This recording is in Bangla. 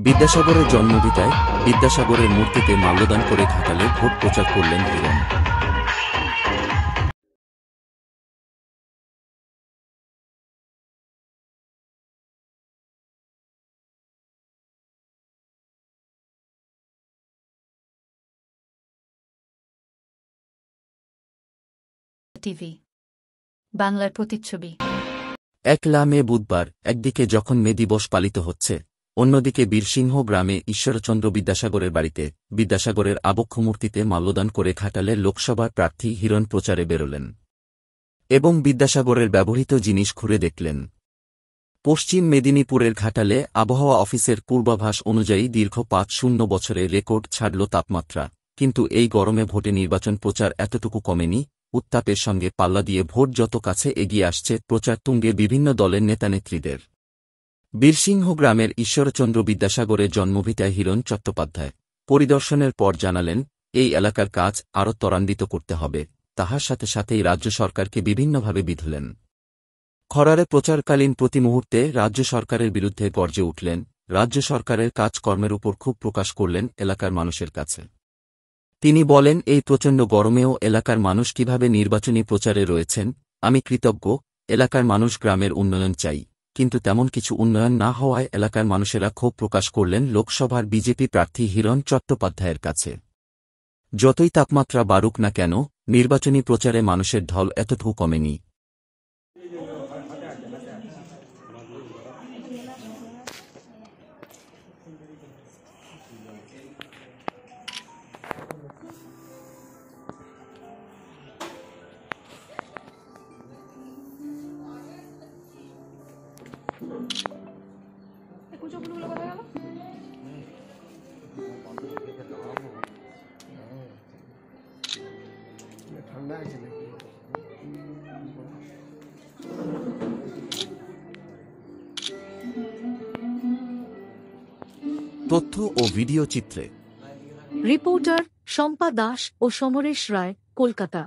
বিদ্যাসাগরের জন্মভিটায় বিদ্যাসাগরের মূর্তিতে মাল্যদান করে ঘাটালে ভোট প্রচার করলেন হিরণ। টিভি বাংলার প্রতিচ্ছবি। ১ মে বুধবার একদিকে যখন মে দিবস পালিত হচ্ছে, অন্যদিকে বীরসিংহ গ্রামে ঈশ্বরচন্দ্র বিদ্যাসাগরের বাড়িতে বিদ্যাসাগরের আবক্ষ মূর্তিতে মাল্যদান করে ঘাটালের লোকসভার প্রার্থী হিরণ প্রচারে বেরোলেন এবং বিদ্যাসাগরের ব্যবহৃত জিনিস ঘুরে দেখলেন। পশ্চিম মেদিনীপুরের ঘাটালে আবহাওয়া অফিসের পূর্বাভাস অনুযায়ী দীর্ঘ ৫-০ বছরে রেকর্ড ছাড়ল তাপমাত্রা, কিন্তু এই গরমে ভোটে নির্বাচন প্রচার এতটুকু কমেনি। উত্তাপের সঙ্গে পাল্লা দিয়ে ভোট যত কাছে এগিয়ে আসছে, প্রচার তুঙ্গে বিভিন্ন দলের নেতানেত্রীদের। বীরসিংহ গ্রামের ঈশ্বরচন্দ্র বিদ্যাসাগরের জন্মভিটায় হিরণ চট্টোপাধ্যায় পরিদর্শনের পর জানালেন, এই এলাকার কাজ আরও ত্বরান্বিত করতে হবে। তাহার সাথে সাথেই রাজ্য সরকারকে বিভিন্নভাবে বিধলেন। খরারে প্রচারকালীন প্রতি মুহূর্তে রাজ্য সরকারের বিরুদ্ধে গর্জে উঠলেন। রাজ্য সরকারের কাজকর্মের উপর ক্ষোভ প্রকাশ করলেন এলাকার মানুষের কাছে। তিনি বলেন, এই প্রচণ্ড গরমেও এলাকার মানুষ কিভাবে নির্বাচনী প্রচারে রয়েছেন। আমি কৃতজ্ঞ। এলাকার মানুষ গ্রামের উন্নয়ন চাই, কিন্তু তেমন কিছু উন্নয়ন না হওয়ায় এলাকার মানুষেরা ক্ষোভ প্রকাশ করলেন লোকসভার বিজেপি প্রার্থী হিরণ চট্টোপাধ্যায়ের কাছে। যতই তাপমাত্রা বাড়ুক না কেন, নির্বাচনী প্রচারে মানুষের ঢল এতটুকু কমেনি। তথ্য ও ভিডিও চিত্রে রিপোর্টার শম্পা দাস ও সমরেশ রায়, কলকাতা।